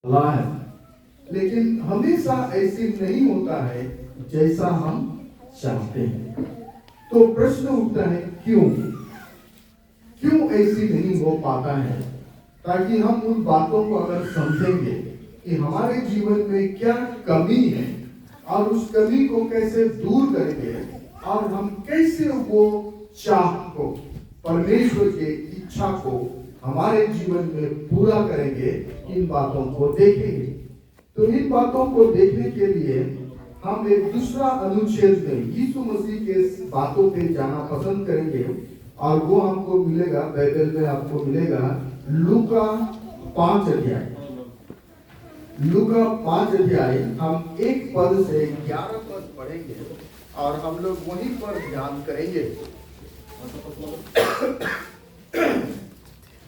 अल्लाह है, लेकिन हमेशा ऐसे नहीं होता है जैसा हम चाहते हैं। तो प्रश्न उठता है क्यों ऐसी नहीं हो पाता है, ताकि हम उन बातों को अगर समझेंगे कि हमारे जीवन में क्या कमी है और उस कमी को कैसे दूर करेंगे और हम कैसे वो चाह को, परमेश्वर की इच्छा को हमारे जीवन में पूरा करेंगे, इन बातों को देखेंगे। तो इन बातों को देखने के लिए हम एक दूसरा अनुच्छेद में यीशु मसीह के बातों पे जाना पसंद करेंगे और वो हमको मिलेगा, बाइबल में आपको मिलेगा लूका 5 अध्याय। लूका 5 अध्याय हम 1 पद से 11 पद पढ़ेंगे और हम लोग वहीं पर ध्यान करेंगे।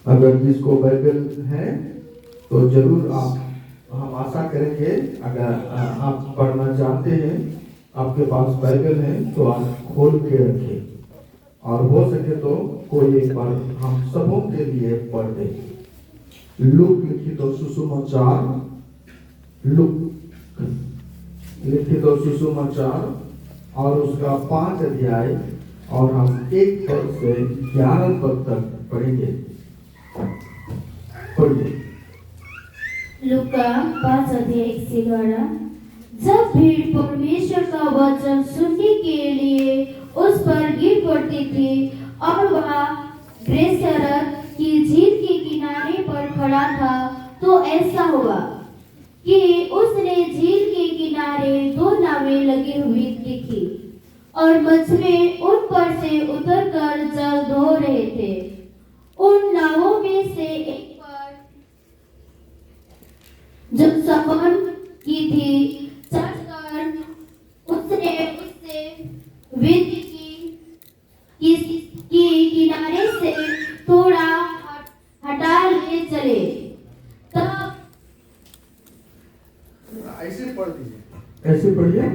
अगर जिसको बाइबल है तो जरूर हम आशा करेंगे, अगर आप पढ़ना चाहते हैं, आपके पास बाइबल है तो आप खोल के रखें और हो सके तो कोई एक बार हम सबों के लिए पढ़ दें। लूक लिखित सुसमाचार, लूक लिखित सुसमाचार और उसका 5 अध्याय और हम 1 पद से 11 पद तक पढ़ेंगे। पढ़िए। लूका 5 अध्याय 1 से 11। जब भीड़ परमेश्वर का वचन सुनने के लिए उस पर गिर पड़ती थी और वह गेनेसरत की झील के किनारे पर खड़ा था, तो ऐसा हुआ कि उसने झील के किनारे 2 नावें लगी हुई देखी और मछुए उन पर से उतरकर जल धो रहे थे। उन नावों में से एक पर जो सवार की थी चढ़कर उसने उससे विनती की किनारे से थोड़ा हटा ले चले। तब ऐसे पढ़ दीजिए, ऐसे पढ़िए।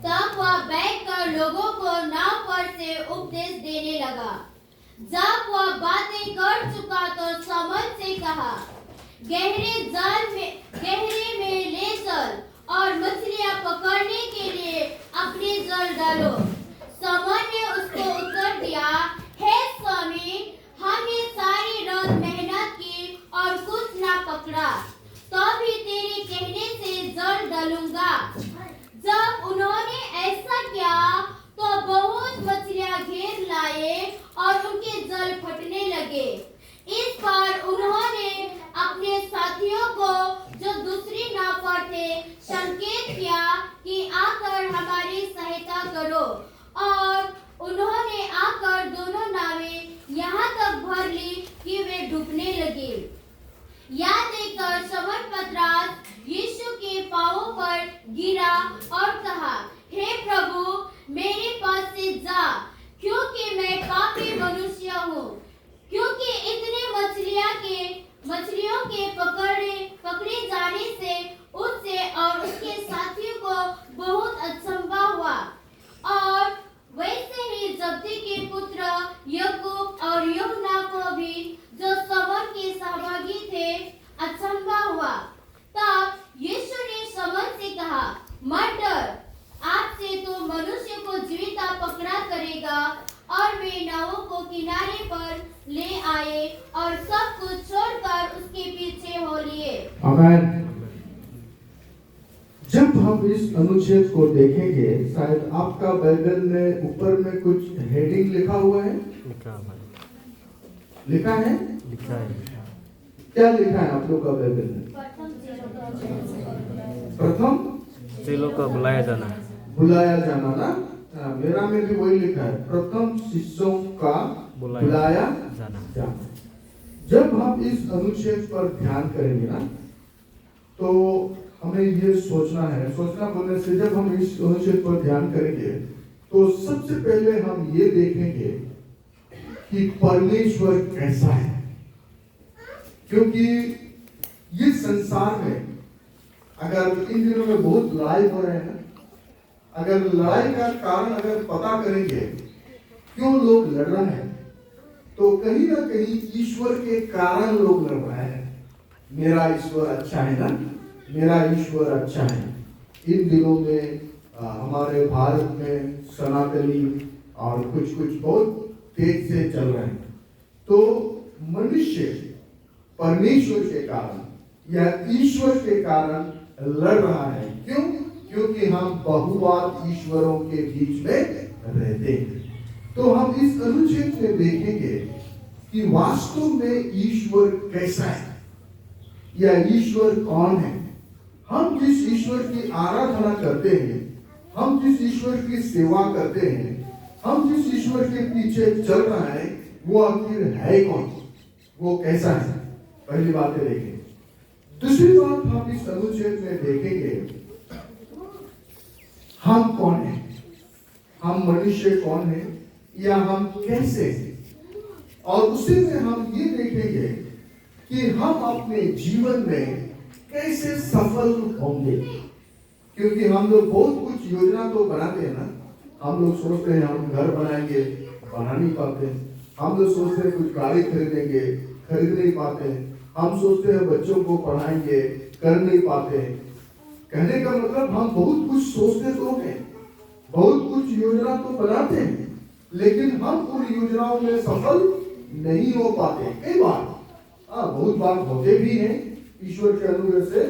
तब वह बैठकर लोगों को नाव पर से उपदेश देने लगा। जब वह बातें कर चुका तो समझ से कहा, गहरे में ले चल और मछलियां पकड़ने के लिए अपने जाल डालो। समझ ने उसको उत्तर दिया, हे स्वामी, हमने सारी रात मेहनत की और कुछ ना पकड़ा, तो भी तेरे कहने से जाल डालूंगा। जब उन्होंने ऐसा किया तो बहुत मछलियां घेर लाए और उनके जाल फटने लगे। इस बार उन्होंने अपने साथियों को जो दूसरी नाव पर थे संकेत किया कि आकर हमारी सहायता करो, और उन्होंने आकर दोनों नावें यहाँ तक भर ली कि वे डूबने लगे। यह देखकर शमौन पतरस यीशु के पांवों पर गिरा और कहा, हे प्रभु, मेरे पास से जा, क्योंकि मैं पापी मनुष्य हूँ। क्योंकि इतने मछलियों के पकड़े जाने से उससे और उसके साथियों को बहुत अचंभा हुआ, और वैसे ही जब्दी के पुत्र याकूब और यूहन्ना को भी, जो शमौन के सहभागी थे, अचंभा हुआ। तब यीशु ने शमौन से कहा, मत डर, आज से तो मनुष्य को जीविता पकड़ा करेगा। और वे नावों को किनारे पर ले आए और सब कुछ छोड़कर उसके पीछे हो लिए। आमीन। जब हम इस अनुच्छेद को देखेंगे, शायद आपका बाइबल में ऊपर में कुछ हेडिंग लिखा हुआ है। लिखा है। क्या लिखा है आप लोग का बाइबल में? प्रथम चेलों का बुलाया जाना ना। मेरा में भी वही लिखा है, प्रथम शिष्यों का बुलाया जाना। जब हम इस अनुच्छेद पर ध्यान करेंगे ना, तो हमें ये सोचना बोलने से जब हम इस अनुच्छेद पर ध्यान करेंगे तो सबसे पहले हम ये देखेंगे कि परमेश्वर कैसा है। क्योंकि ये संसार में अगर इन दिनों में बहुत लड़ाई हो रहे हैं, अगर लड़ाई का कारण अगर पता करेंगे क्यों लोग लड़ रहे हैं, तो कहीं ना कहीं ईश्वर के कारण लोग लड़ रहे हैं। मेरा ईश्वर अच्छा है ना, मेरा ईश्वर अच्छा है। इन दिनों में हमारे भारत में सनातनी और कुछ बहुत तेज से चल रहे हैं। तो मनुष्य परमेश्वर के कारण या ईश्वर के कारण लड़ रहा है। क्यों? क्योंकि हम बहुवाद ईश्वरों के बीच में रहते हैं। तो हम इस अनुच्छेद में देखेंगे कि वास्तव में ईश्वर कैसा है या ईश्वर कौन है। हम जिस ईश्वर की आराधना करते हैं, हम जिस ईश्वर की सेवा करते हैं, हम जिस ईश्वर के पीछे चल रहा है, वो आखिर है कौन, वो कैसा है। पहली बात देखेंगे। दूसरी बात हम इस अनुच्छेद में देखेंगे, हम कौन है, हम मनुष्य कौन है या हम कैसे हैं। और उसी में हम ये देखेंगे कि हम अपने जीवन में कैसे सफल होंगे। क्योंकि हम लोग बहुत कुछ योजना तो बनाते हैं ना, हम लोग सोचते हैं हम घर बनाएंगे, बना नहीं पाते। हम लोग सोचते हैं कुछ गाड़ी खरीदेंगे, खरीद नहीं पाते। हम सोचते हैं बच्चों को पढ़ाएंगे, कर नहीं पाते। कहने का मतलब हम बहुत कुछ सोचते तो हैं, बहुत कुछ योजना तो बनाते हैं, लेकिन हम उन योजनाओं में सफल नहीं हो पाते। कई बार बहुत बार होते भी हैं ईश्वर के अनुग्रह से,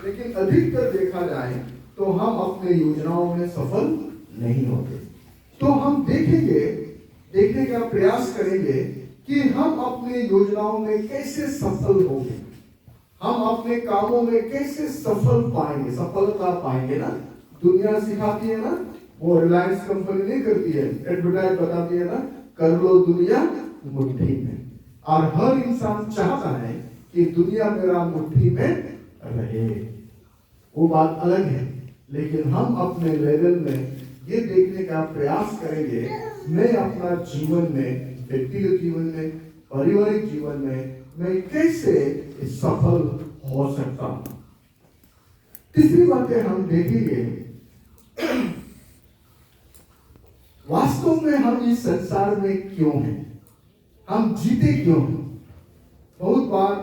लेकिन अधिकतर देखा जाए तो हम अपने योजनाओं में सफल नहीं होते। तो हम देखने का प्रयास करेंगे कि हम अपने योजनाओं में कैसे सफल होंगे, हम अपने कामों में कैसे सफलता पाएंगे ना। दुनिया सिखाती है ना, वो रिलायंस कंपनी नहीं करती है, एडवर्टाइज बताती है ना, कर लो दुनिया मुट्ठी में। और हर इंसान चाहता है कि दुनिया मेरा मुट्ठी में रहे, वो बात अलग है। लेकिन हम अपने लेवल में ये देखने का प्रयास करेंगे, मैं अपना जीवन में, व्यक्तिगत जीवन में, पारिवारिक जीवन में मैं कैसे सफल हो सकता हूं। तीसरी बातें हम देखेंगे, वास्तव में हम इस संसार में क्यों हैं, हम जीते क्यों हैं। बहुत बार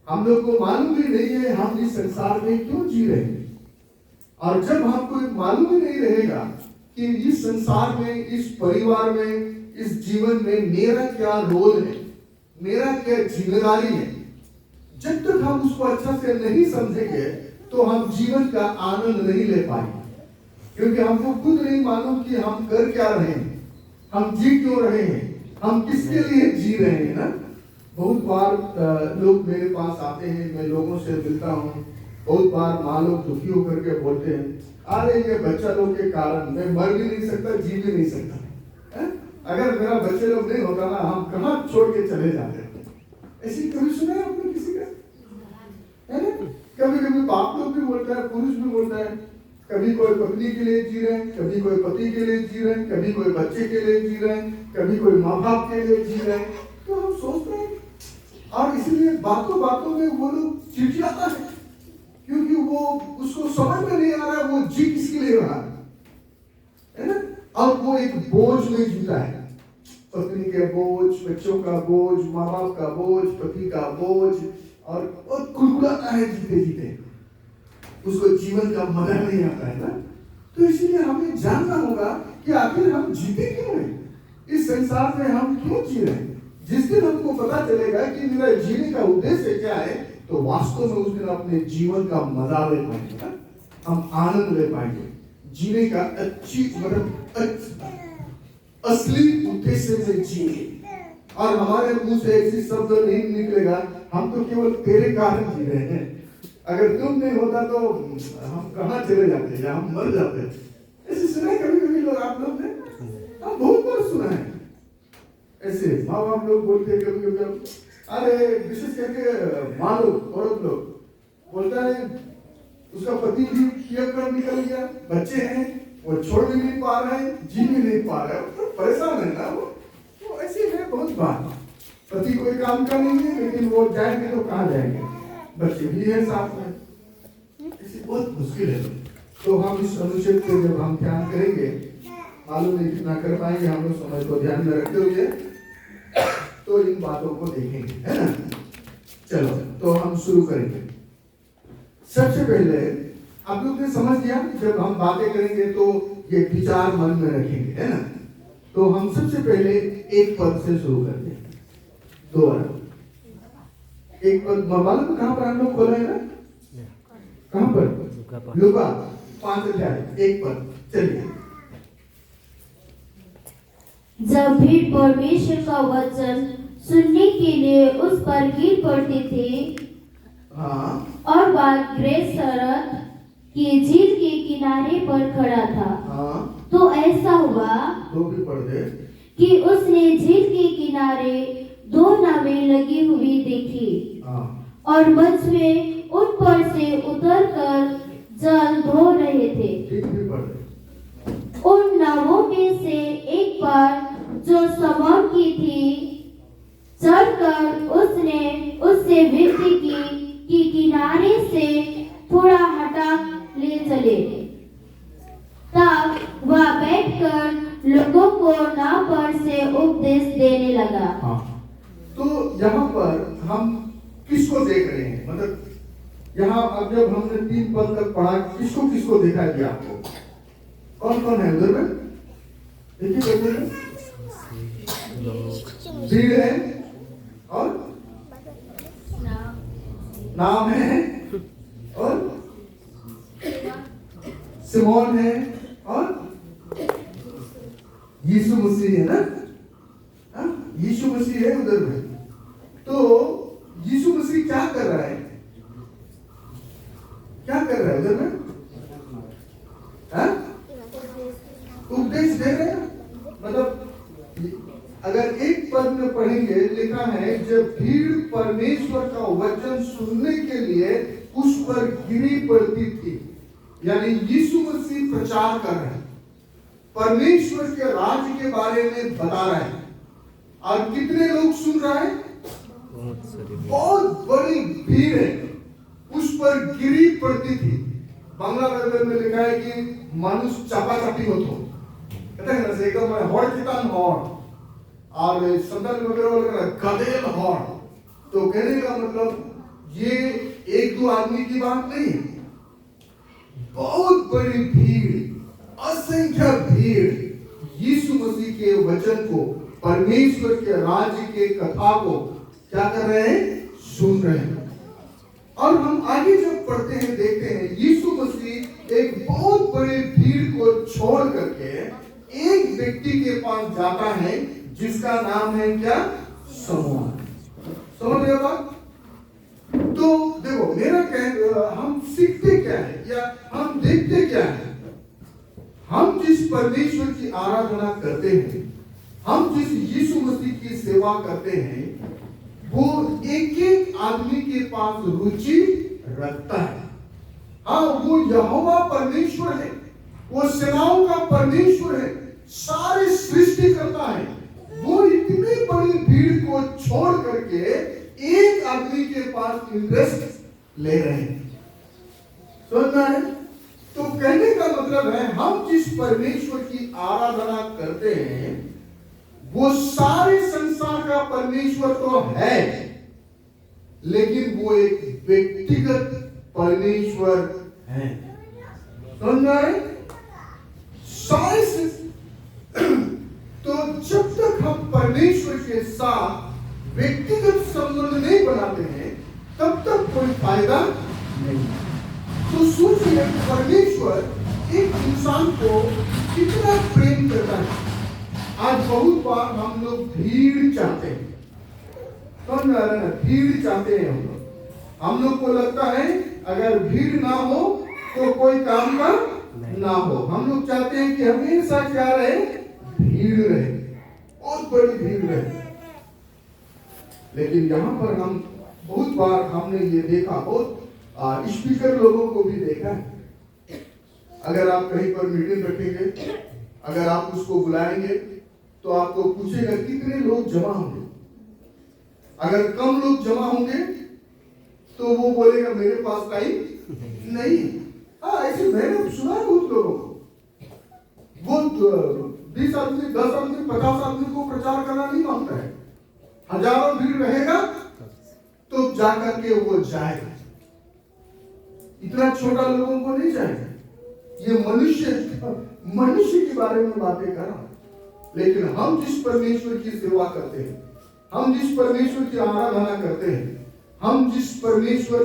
हम लोग को मालूम भी नहीं है हम इस संसार में क्यों जी रहे हैं। और जब हमको मालूम ही नहीं रहेगा कि इस संसार में, इस परिवार में, इस जीवन में मेरा क्या रोल है, मेरा क्या जिम्मेदारी है, जब तक हम उसको अच्छा से नहीं समझेंगे तो हम जीवन का आनंद नहीं ले पाएंगे। क्योंकि हमको खुद नहीं मालूम कि हम कर क्या रहे हैं, हम जी क्यों रहे हैं, हम किसके लिए जी रहे हैं ना। बहुत बार लोग मेरे पास आते हैं, मैं लोगों से मिलता हूँ। बहुत बार माँ लोग दुखी होकर के बोलते हैं, अरे ये बच्चा लोग के कारण मैं मर भी नहीं सकता, जी भी नहीं सकता है? अगर मेरा बच्चे लोग नहीं होता ना, हम कहाँ छोड़ के चले जाते। ऐसी कभी सुना है आपने किसी का, है ना? कभी कभी बाप लोग भी बोलता है, पुरुष भी बोलता है, कभी कोई पत्नी के लिए जी रहे हैं, कभी कोई पति के लिए जी रहे हैं, कभी कोई बच्चे के लिए जी रहे हैं, कभी कोई माँ बाप के लिए जी रहे हैं। तो हम सोचते हैं, और इसलिए बातों बातों में वो लोग चिड़चिड़ाता है, क्योंकि वो उसको समझ में नहीं आ रहा है वो जी किसके लिए रहा है ना। और वो एक बोझ में जीता है, पत्नी के बोझ, बच्चों का बोझ, माँ बाप का बोझ, पति का बोझ, और कुड़कुड़ाता है जीते जीते, उसको जीवन का मजा नहीं आता है ना। तो इसलिए हमें जानना होगा कि आखिर हम जीते क्यों हैं, इस संसार में हम क्यों जी रहे हैं। जिस दिन हमको पता चलेगा कि मेरा जीने का उद्देश्य क्या है, तो वास्तव में उस दिन अपने जीवन का मजा ले पाएंगे ना, हम आनंद ले पाएंगे, जीने का असली उद्देश्य से जिएंगे। और हमारे मुंह से ऐसी शब्द नहीं निकलेगा, हम तो केवल तेरे कारण जी रहे हैं, अगर तुम नहीं होता तो हम कहाँ चले जाते या हम मर जाते। ऐसे सुना है कभी कभी लोग, आप लोग ने बहुत बार सुना है ऐसे माँ बाप लोग बोलते हैं कभी कभी, अरे विशेष करके माँ लोग, औरत लोग बोलता है उसका पति भी किया कर निकल गया, बच्चे हैं वो छोड़ भी नहीं पा रहे हैं, जी भी नहीं पा रहे हैं, तो परेशान है ना वो ऐसे है। बहुत बार पति कोई काम का नहीं है, लेकिन वो जाएंगे तो कहाँ जाएंगे, बच्चे भी है साथ में, ऐसी बहुत मुश्किल है। तो हम इस अनुच्छेद को जब हम ध्यान करेंगे, मालूम नहीं कितना कर पाएंगे, हम लोग समय को ध्यान में रखते हुए तो इन बातों को देखेंगे, है ना। चलो तो हम शुरू करेंगे। सबसे पहले आप लोग ने समझ लिया, जब हम बातें करेंगे तो ये विचार मन में रखेंगे, है ना। तो हम सबसे पहले एक पद से शुरू करते हैं। दोबारा एक पद मालूम कहाँ पर हम लोग खोला है ना, कहाँ पर? लूका 5 अध्याय 1 पद। चलिए। जब भीड़ परमेश्वर का वचन सुनने के लिए उस पर गिर पड़ती थी, हाँ, और वह गेनेसरत की झील के किनारे पर खड़ा था, हाँ, तो ऐसा हुआ तो भी पढ़ दे कि उसने झील के किनारे 2 नावें लगी हुई देखी, हाँ, और मछुए उन पर से उतरकर जल धो रहे थे। ठीक भी पढ़ दे। उन नावों में से एक पर जो समौन की थी चढ़कर उसने उससे विनती की कि किनारे से थोड़ा हटा ले चले। तब वह बैठकर लोगों को नाव पर से उपदेश देने लगा। हाँ, तो यहाँ पर हम किसको देख रहे हैं? मतलब यहाँ अब जब हमने 3 पद तक पढ़ा, किसको किसको देखा है आपको? कौन कौन है उधर में? देखिए भीड़ है और नाम है और सिमोन है और यीशु मसीह है ना। हाँ, यीशु मसीह है उधर में। तो यीशु मसीह क्या कर रहा है? क्या कर रहा है उधर में? हाँ? उपदेश दे रहे हैं। मतलब अगर एक पद में पढ़ेंगे, लिखा है जब भीड़ परमेश्वर का वचन सुनने के लिए उस पर गिरी पड़ती थी, यानी यीशु मसीह प्रचार कर रहे हैं, परमेश्वर के राज्य के बारे में बता रहे हैं। और कितने लोग सुन रहे हैं? बहुत बड़ी भीड़ है, उस पर गिरी पड़ती थी। बांग्ला बाइबल में लिखा है कि मनुष्य चापाचापी होतो, कहते हैं ना, एकदम हॉड़ कितान हॉड़, और संदर्भ वगैरह गदेल हॉड़। तो कहने का मतलब ये 1-2 आदमी की बात नहीं है, बहुत बड़ी भीड़, असंख्य भीड़ यीशु मसीह के वचन को, परमेश्वर के राज्य के कथा को क्या कर रहे हैं? सुन रहे हैं। और हम आगे जब पढ़ते हैं देखते हैं यीशु मसीह एक बहुत बड़ी भीड़ को छोड़ करके एक व्यक्ति के पास जाता है जिसका नाम है क्या? समौन। समझ रहे हो बात? तो देखो मेरा हम सीखते क्या है या हम देखते क्या है? हम जिस परमेश्वर की आराधना करते हैं, हम जिस यीशु मसीह की सेवा करते हैं, वो एक एक आदमी के पास रुचि रखता है। हाँ, वो यहोवा परमेश्वर है, वो सेनाओं का परमेश्वर है, सारे सृष्टि करता है। वो इतनी बड़ी भीड़ को छोड़ करके एक आदमी के पास इंटरेस्ट ले रहे हैं। समझना है? तो कहने का मतलब है हम जिस परमेश्वर की आराधना करते हैं वो सारे संसार का परमेश्वर तो है, लेकिन वो एक व्यक्तिगत परमेश्वर है। समझ रहे? सारे तो जब तक हम परमेश्वर के साथ व्यक्तिगत संबंध नहीं बनाते हैं तब तक कोई फायदा नहीं। तो सोचिए परमेश्वर एक इंसान को कितना प्रेम करता है। आज बहुत बार हम लोग भीड़ चाहते हैं, समझ में आ रहा है? भीड़ चाहते हैं हम लोग को लगता है अगर भीड़ ना हो तो कोई काम का ना हो। हम लोग चाहते हैं कि हमेशा क्या रहे? भीड़ रहे, बहुत बड़ी भीड़ रहे। लेकिन यहाँ पर हम बहुत बार हमने ये देखा, बहुत स्पीकर लोगों को भी देखा है। अगर आप कहीं पर मीटिंग रखेंगे, अगर आप उसको बुलाएंगे तो आपको पूछेगा कितने लोग जमा होंगे। अगर कम लोग जमा होंगे तो वो बोलेगा मेरे पास टाइम नहीं। हाँ, ऐसे मैंने सुना है बहुत लोगों को, वो 20 आदमी, 10 आदमी, 50 आदमी को प्रचार करना नहीं मांगता है। हजारों भीड़ रहेगा तो जाकर के वो जाएगा। इतना छोटा लोगों को नहीं जाएगा। ये मनुष्य के बारे में बातें कर रहा हूं। लेकिन हम जिस परमेश्वर की सेवा करते हैं, हम जिस परमेश्वर की आराधना करते हैं, हम जिस परमेश्वर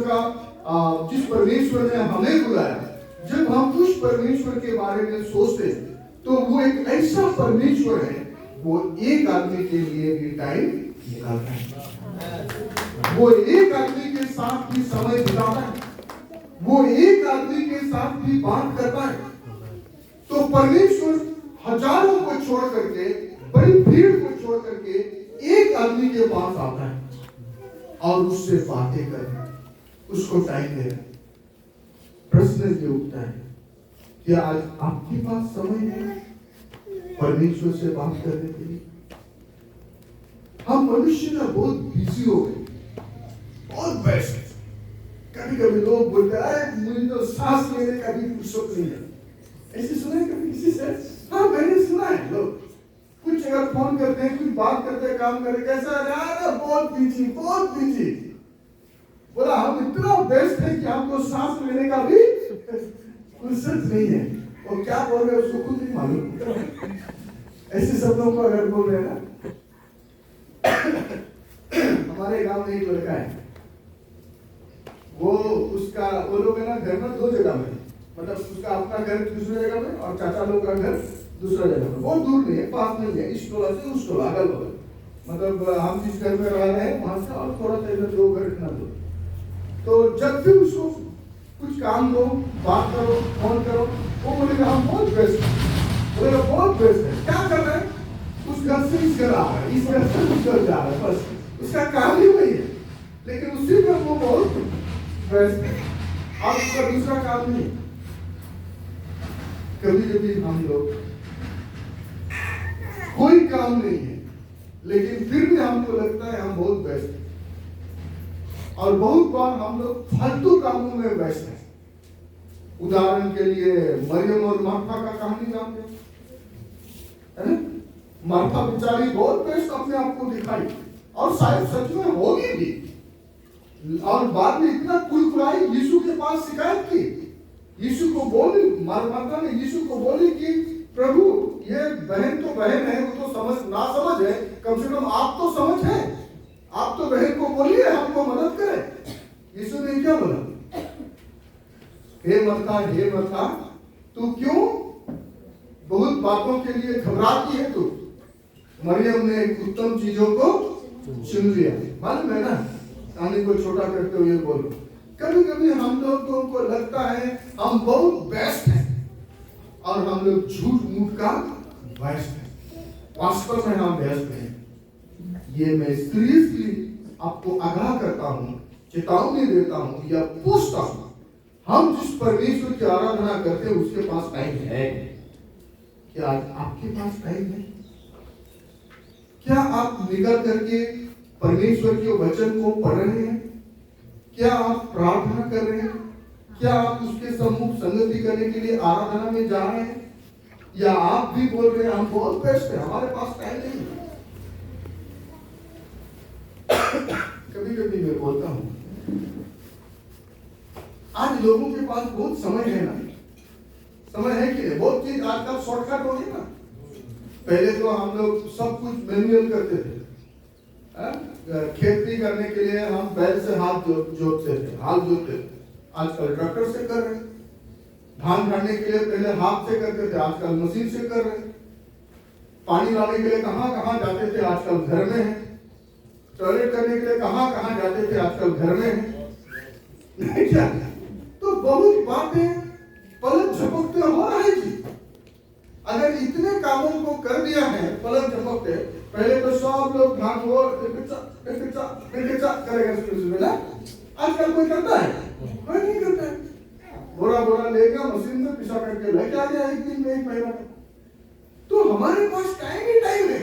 ने हमें बुलाया, जब हम उस परमेश्वर के बारे में सोचते हैं तो वो एक ऐसा परमेश्वर है, वो एक आदमी के लिए भी टाइम निकालता है। वो एक आदमी के साथ भी समय बिताता है। वो एक आदमी के साथ भी बात करता है। तो परमेश्वर हजारों को छोड़ करके, बड़ी भीड़ को छोड़ करके एक आदमी के पास आता है और उससे बातें करना, उसको टाइम देना। प्रश्न ये उठता है, क्या आज आपके पास समय है परमेश्वर से बात करने के लिए? हम मनुष्य ना बहुत बिजी हो गए, बहुत व्यस्त। कभी कभी लोग बोलते हैं, मुझे तो सांस लेने का भी फुर्सत नहीं है। ऐसे सुना है कभी किसी से? हाँ, मैंने सुना है। लोग कुछ अगर फोन करते हैं, कुछ बात करते हैं, काम करते, कैसा यार बहुत बिजी। बोला हम इतना व्यस्त है कि हमको सांस लेने का भी फुर्सत नहीं है। और क्या बोल रहे हैं उसको खुद नहीं मालूम। ऐसे शब्दों को अगर बोल रहे हैं ना, हमारे गांव में एक लड़का है, वो लोग है ना घर में दो जगह में, मतलब उसका अपना घर दूसरे जगह में और चाचा लोग का घर दूसरा जगह में। बहुत दूर नहीं है, पास नहीं है, इस टोला से उस टोला, अगल बगल। मतलब हम जिस घर में रह रहे हैं वहां से और थोड़ा सा इधर 2 घर इतना दूर। तो जब भी उसको कुछ काम दो, बात करो, फोन करो, वो बोलेगा हम बहुत व्यस्त हैं। बोलेगा बहुत व्यस्त है। क्या कर रहे हैं? उस घर से इस घर आ रहा है, इस घर से उस घर जा रहा है, बस उसका काम ही वही है। लेकिन उसी में वो बहुत व्यस्त है और उसका दूसरा काम नहीं। कभी कभी हम लोग कोई काम नहीं है, लेकिन फिर भी हमको लगता है हम बहुत व्यस्त हैं। और बहुत बार हम लोग फालतू कामों में व्यस्त हैं। उदाहरण के लिए मरियम और मार्था का कहानी जानते हैं? मार्था बेचारी बहुत व्यस्त अपने आप को दिखाई, और शायद सच में होगी भी। और बाद में इतना कुलकुलाई, यीशु के पास शिकायत की। यीशु को बोली, मार्था ने यीशु को बोली कि प्रभु ये बहन तो बहन है, वो तो समझ ना समझ है, कम से कम आप तो समझ है, आप तो बहन को बोलिए हमको मदद करे। यीशु ने क्या बोला? हे मरता तू क्यों बहुत बातों के लिए घबराती है? तू मरियम ने उत्तम चीजों को चुन लिया। मालूम है ना, कहानी को छोटा करते हुए बोलो, कभी कभी हम लोगों को लगता है हम बहुत व्यस्त हैं और हम लोग झूठ मूठ का व्यस्त हैं। वास्तव में हम व्यस्त हैं। ये मैं सीरियसली आपको आगाह करता हूं, चेतावनी देता हूं या पूछता हूं, हम जिस परमेश्वर की आराधना करते हैं उसके पास टाइम है क्या? आपके पास टाइम है क्या? आप निकल करके परमेश्वर के वचन को पढ़ रहे हैं? क्या आप प्रार्थना कर रहे हैं? क्या आप उसके सम्मुख संगति करने के लिए आराधना में जा रहे हैं? या आप भी बोल रहे हैं हम बहुत व्यस्त हैं, हमारे पास टाइम नहीं है? कभी कभी मैं बोलता हूं, आज लोगों के पास बहुत समय है ना, समय है कि नहीं? बहुत चीज आजकल शॉर्टकट हो गई ना। पहले तो हम लोग सब कुछ मैनुअल करते थे। खेती करने के लिए हम बैल से हाथ जोतते थे, हाथ जोतते थे। आजकल ट्रैक्टर से कर रहे हैं। धान काटने के लिए पहले हाथ से करते थे, आजकल मशीन से कर रहे हैं। पानी लाने के लिए कहां कहां जाते थे, आजकल घर में है। टॉयलेट करने के लिए कहां कहां जाते थे, आजकल घर में है। क्या? तो बहुत बातें पलक झपकते हो रहा है जी। अगर इतने कामों को कर दिया है पलक झपकते, पहले तो सब लोग धान वो करेगा, आजकल कोई करता है? कोई नहीं करता है। बोरा लेगा, मशीन में पिसा करके लेके आ गया, एक दिन में, एक महीना में। तो हमारे पास टाइम ही टाइम है,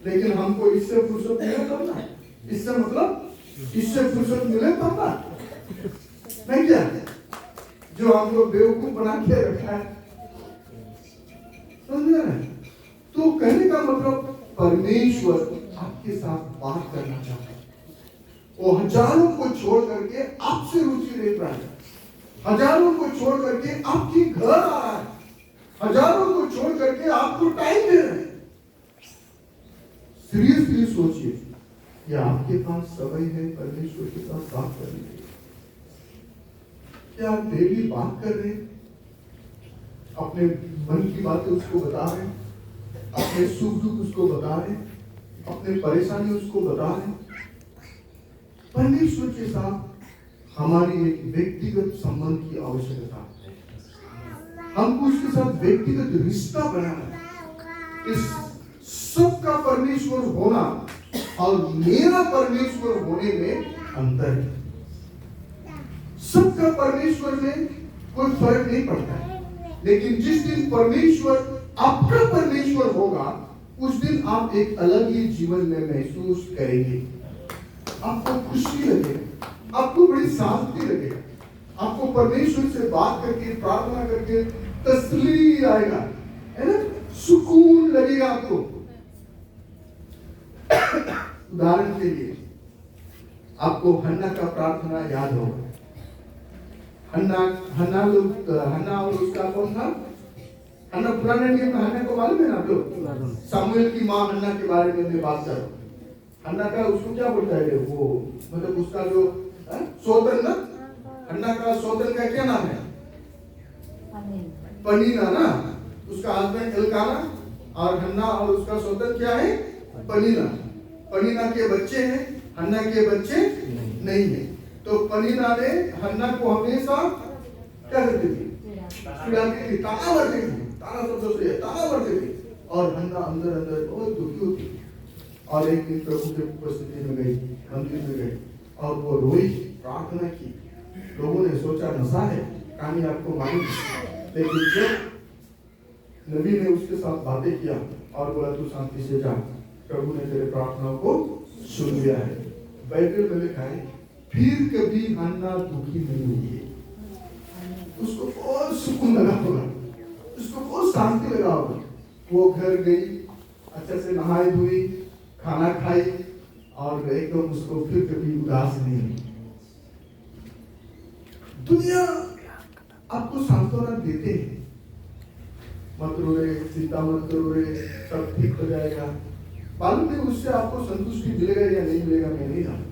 लेकिन हमको इससे फुर्सत मिले तब ना, इससे मतलब इससे फुर्सत मिले तब ना, नहीं क्या? जो हमको बेवकूफ बना के रखा है, समझ रहे हैं? तो कहने का मतलब परमेश्वर आपके साथ बात करना चाहता है। वो हजारों को छोड़ करके आपसे रुचि ले रहा है, हजारों को छोड़ करके आपकी घर आ रहा है, हजारों को छोड़ करके आपको टाइम दे रहा है। सीरियसली सोचिए, क्या आपके पास समय है परमेश्वर के साथ बात करने के लिए? क्या आप डेली बात कर रहे हैं? अपने मन की बातें उसको बता रहे हैं, अपने सुख दुख उसको बता रहे हैं, अपने परेशानी उसको बता रहे हैं? परमेश्वर के साथ हमारी एक व्यक्तिगत संबंध की आवश्यकता है। हमको उसके साथ व्यक्तिगत रिश्ता बनाना है। इस सबका परमेश्वर होना और मेरा परमेश्वर होने में अंतर है। सबका परमेश्वर में कोई फर्क नहीं पड़ता है, लेकिन जिस दिन परमेश्वर आपका परमेश्वर होगा, उस दिन आप एक अलग ही जीवन में महसूस करेंगे। आपको खुशी लगेगा, आपको बड़ी शांति लगेगा, आपको परमेश्वर से बात करके प्रार्थना करके तसल्ली आएगा, है ना, सुकून लगेगा आपको। उदाहरण के लिए आपको हन्ना का प्रार्थना याद होगा। हन्ना और उसका कौन था? हन्ना, पुराने नियम में हन्ना को मालूम है ना आप लोग? सामुएल की माँ हन्ना के बारे में मैं बात कर रहा हूँ। हन्ना का उसको क्या बोलता है वो, मतलब उसका जो सोदन ना, हन्ना का सोदन का क्या नाम है? पनीना ना। उसका हस्बैंड एल्काना और हन्ना और उसका सोदन क्या है? पनीना। पनीना के बच्चे हैं, हन्ना के बच्चे नहीं है। तो पनीना ने हन्ना को हमेशा क्या करती थी? चिढ़ाती थी, ताना मारती थी, ताना शब्दों से ताना मारती थी, और हन्ना अंदर अंदर बहुत दुखी होती। और एक दिन प्रभु के उपस्थिति में गई, मंदिर में गई और वो रोई, प्रार्थना की। लोगों ने सोचा नशा है, कहानी आपको मालूम है। लेकिन जब नबी ने उसके साथ बातें किया और बोला तू शांति से जा, प्रभु ने तेरे प्रार्थनाओं को सुन लिया है। बाइबल में लिखा है फिर कभी हन्ना दुखी नहीं हुई है। उसको बहुत सुकून लगा होगा, उसको बहुत शांति लगा होगा। वो घर गई, अच्छे से नहाई धोई, खाना खाई और एकदम उसको फिर कभी उदास नहीं हुई। दुनिया आपको सांत्वना देते हैं, मत रो रे, चिंता मत करो रे, सब ठीक हो जाएगा। मालूम नहीं उससे आपको संतुष्टि मिलेगा या नहीं मिलेगा, मैं नहीं जानता।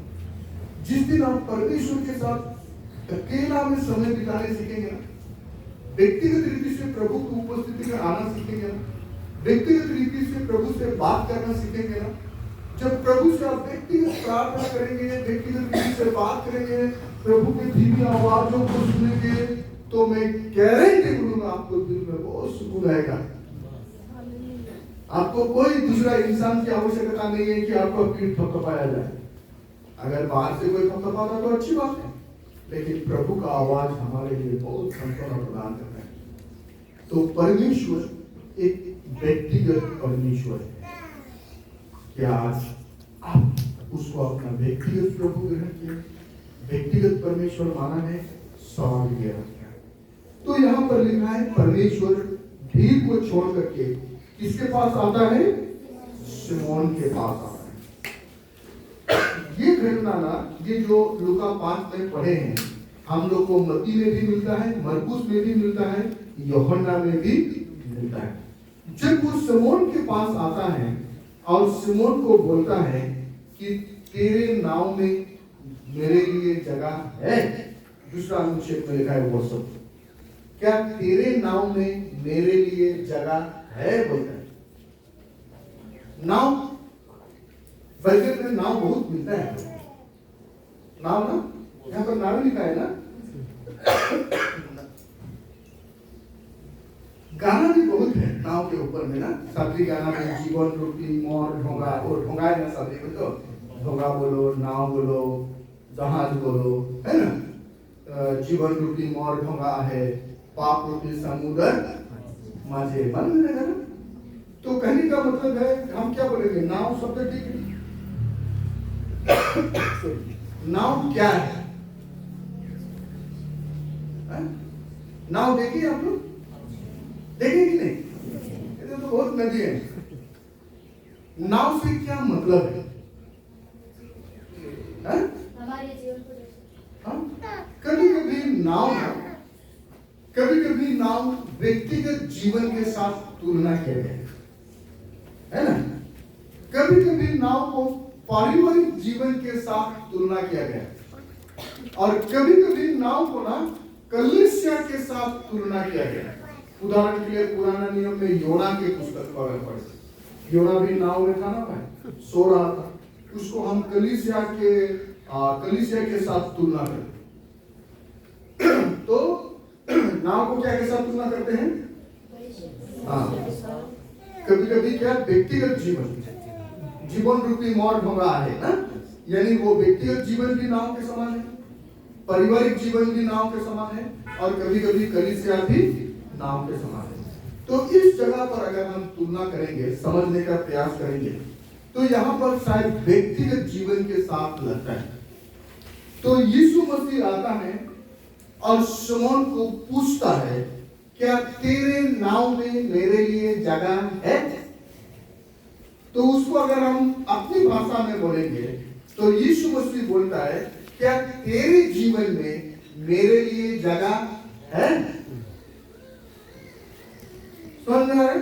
जिस दिन आप परमेश्वर के साथ अकेला में समय बिताने सीखेंगे ना, व्यक्तिगत रीति से प्रभु की उपस्थिति में आना सीखेंगे ना, व्यक्तिगत रीति से प्रभु से बात करना सीखेंगे ना, जब प्रभु से आप व्यक्तिगत प्रार्थना करेंगे, व्यक्तिगत रीति से बात करेंगे, प्रभु की धीमी आवाजों को सुनेंगे, तो मैं गारंटी बोलूंगा आपको दिल में बहुत सुकून आएगा। आपको कोई दूसरा इंसान की आवश्यकता नहीं है कि आपको पीठ थपथपाया जाए। अगर बाहर से कोई थपथपाता तो अच्छी बात है, लेकिन प्रभु का आवाज हमारे लिए बहुत सांत्वना प्रदान करता है। तो परमेश्वर एक व्यक्तिगत परमेश्वर है। क्या आज आप उसको अपना व्यक्तिगत प्रभु ग्रहण किया, व्यक्तिगत परमेश्वर माना है? सवाल ये रखा है। तो यहाँ पर लिखा है परमेश्वर भीड़ को छोड़ करके किसके पास आता है? शिमोन के पास आता है। ये घटना ना, ये जो लूका 5 में पढ़े हैं, हम लोग को मत्ती में भी मिलता है, मरकुस में भी मिलता है, यूहन्ना में भी मिलता है। जब वो शिमोन के पास आता है और शिमोन को बोलता है कि तेरे नाव में मेरे लिए जगह है, दूसरा अनुच्छेद में लिखा है वो सब, क्या तेरे नाव में मेरे लिए जगह है बोलता है। नाव, बाइबल में नाव बहुत मिलता है। नाव ना, यहाँ पर नाव लिखा है ना। गाना भी बहुत है नाव के ऊपर में ना। सातवीं गाना में जीवन रूपी मोर ढोंगा, और ढोंगा है ना सातवीं में, तो ढोंगा बोलो, नाव बोलो, जहाज बोलो, है ना। जीवन रूपी मोर ढोंगा है, पाप रूपी समुद्र माझे, मालूम है ना। तो कहने का मतलब है, हम क्या बोलेंगे, नाव शब्द ठीक है। नाव क्या है? नाव देखिए आप लोग, देखें कि नहीं? ये तो बहुत नदी है। नाव से क्या मतलब है? नाव व्यक्तिगत जीवन के साथ तुलना किया गया है ना। कभी कभी नाव को पारिवारिक जीवन के साथ तुलना किया गया और कभी कभी नाव को ना कलीसिया के साथ तुलना किया गया। उदाहरण के लिए पुराना नियम में योना के पुस्तक को अगर पढ़े, योना भी नाव में था ना भाई, सो रहा था, उसको हम कलीसिया के साथ तुलना करते। तो नाव को क्या के साथ तुलना करते हैं? कभी कभी क्या व्यक्तिगत जीवन रूपी मौत हो रहा है ना, यानी वो व्यक्तिगत जीवन भी नाव के समान है, पारिवारिक जीवन भी नाव के समान है और कभी कभी कलीसिया भी नाव के समान है। तो इस जगह पर अगर हम तुलना करेंगे, समझने का प्रयास करेंगे, तो यहाँ पर शायद व्यक्तिगत जीवन के साथ लगता है। तो यीशु मसीह आता है और शमौन को पूछता है, क्या तेरे नाव में मेरे लिए जगह है? तो उसको अगर हम अपनी भाषा में बोलेंगे तो यीशु मसीह बोलता है, क्या तेरे जीवन में मेरे लिए जगह है? समझ में आ रहा है?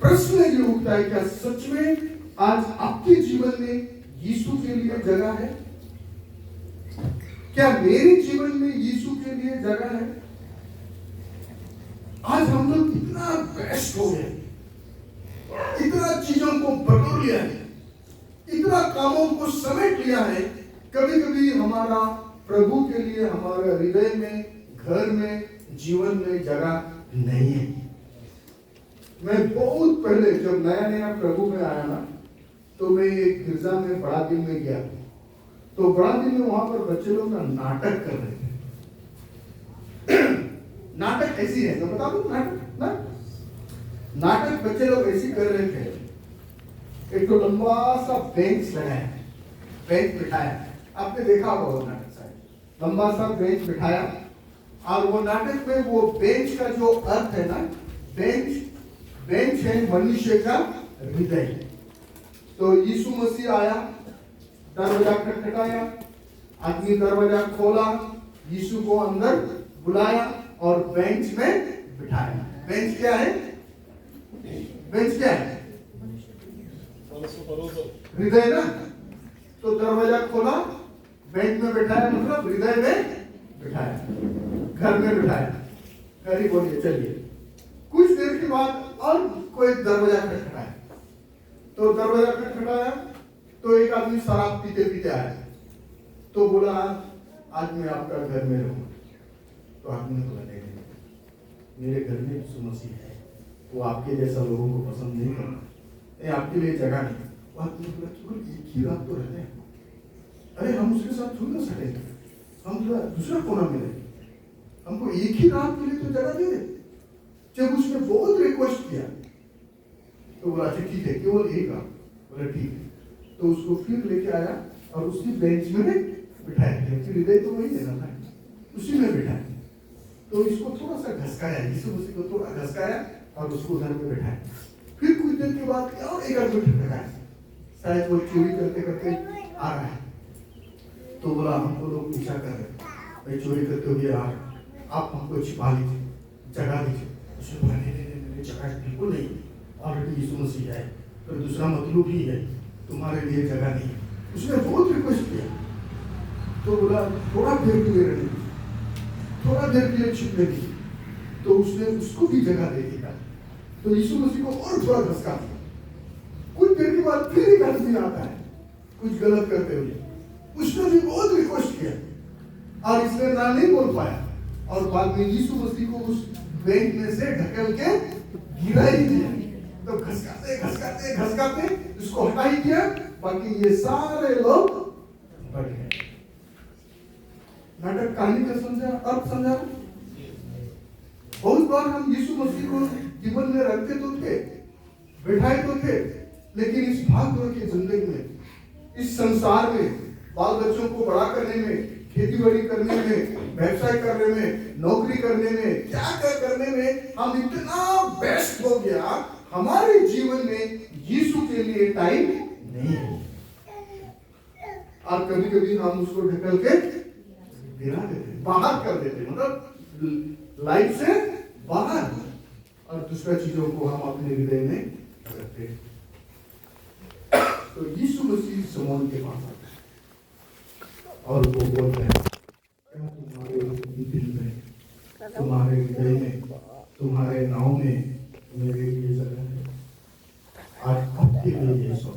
प्रश्न ये उठता है, क्या सच में आज आपके जीवन में यीशु के लिए जगह है? क्या मेरे जीवन में यीशु के लिए जगह है? आज हम लोग इतना व्यस्त हो गए, इतना चीजों को बटोर लिया है, इतना कामों को समेट लिया है, कभी कभी हमारा प्रभु के लिए हमारे हृदय में, घर में, जीवन में जगह नहीं है। मैं बहुत पहले जब नया प्रभु में आया ना, तो मैं एक गिरजा में बड़ा दिन में गया, तो बड़ा दिन में वहां पर बच्चे लोग ना नाटक कर रहे थे। नाटक ऐसी है, मैं बता दूं नाटक बच्चे लोग ऐसी कर रहे थे। एक तो लंबा सा बेंच लगाया, बेंच बिठाया, आपने देखा होगा वो नाटक शायद, लंबा सा बेंच बिठाया और वो नाटक में वो बेंच का जो अर्थ है ना, बेंच है मनुष्य का हृदय। तो यीशु मसीह आया, दरवाजा खटखटाया, आदमी दरवाजा खोला, यीशु को अंदर बुलाया और बेंच में बिठाया। बेंच क्या है? हृदय ना। तो दरवाजा खोला, बेंच में बिठाया, मतलब हृदय में बिठाया, घर में बिठाया। घर ही बोलिए, चलिए। कुछ देर के बाद और कोई दरवाजा खटखटाया, तो दरवाजा खटखटाया तो एक आदमी शराब पीते पीते आया, तो बोला, आज मैं आपका घर में रहूंगा। तो आदमी ने बोला, नहीं, मेरे घर में यीशु मसीह है, वो आपके जैसा लोगों को पसंद नहीं करता, आपके लिए जगह नहीं। वो आदमी ने बोला, केवल एक ही रात तो रहते हैं, अरे हम उसके साथ थोड़ी ना सड़ेंगे, हम दूसरा कोना मिले, हमको एक ही रात के लिए तो जगह दे दे। जब उसने बहुत रिक्वेस्ट किया तो बोला, अच्छा ठीक है, केवल एक रात। बोला ठीक है। तो उसको फिर लेके आया और उसी बेंच में बिठाया, हृदय तो वही है ना, उसी में बिठाया। तो इसको थोड़ा सा घसकाया, यीशु मसीह को थोड़ा घसकाया और उसको घर में बिठाया। फिर कुछ देर के बाद और एक आदमी ठटकाया, शायद वो चोरी करते करते आ रहा है। तो बोला, हमको लोग पीछा कर रहे हैं, भाई चोरी करते हुए आ रहे, आप हमको छिपा लीजिए, जगह दीजिए। उसने बोला, नहीं, जगह बिल्कुल नहीं, ऑलरेडी यीशु मसीह है, तो दूसरा मतलब ही है, तुम्हारे लिए जगह नहीं। उसने बहुत रिक्वेस्ट किया, तो बोला, थोड़ा देर के लिए रहने दीजिए, थोड़ा देर के लिए छिपने दीजिए। तो उसने उसको भी जगह दे दिया। तो यीशु मसीह को और थोड़ा धक्का दिया। कुछ देर के बाद फिर एक आदमी आता है कुछ गलत करते हुए, उसने भी बहुत रिक्वेस्ट किया और इसने ना नहीं बोल पाया, और बाद में यीशु मसीह को उस बेंच में से ढकेल के गिरा ही दिया। तो घसकाते उसको हटा ही दिया, बाकी ये सारे लोग बढ़ गए। नाटक कहानी का समझा, अर्थ समझा। बहुत बार हम यीशु मसीह को जीवन में रखते तो थे, बैठाए तो थे, लेकिन इस भाग दौड़ की जिंदगी में, इस संसार में, बाल बच्चों को बड़ा करने में, खेती बाड़ी करने में, व्यवसाय करने में, नौकरी करने में, क्या करने में हम इतना व्यस्त हो गया, हमारे जीवन में यीशु के लिए टाइम नहीं है। और कभी कभी हम उसको ढकल के गिरा देते, बाहर कर देते, मतलब लाइफ से बाहर, और दूसरा चीजों को हम अपने हृदय में रखते हैं। तो यीशु मसीह शमौन के पास आता है और वो बोलते हैं, क्या तुम्हारे दिल में, तुम्हारे हृदय में, तुम्हारे नाव में मेरे लिए जगह है? आज आपके लिए ये सब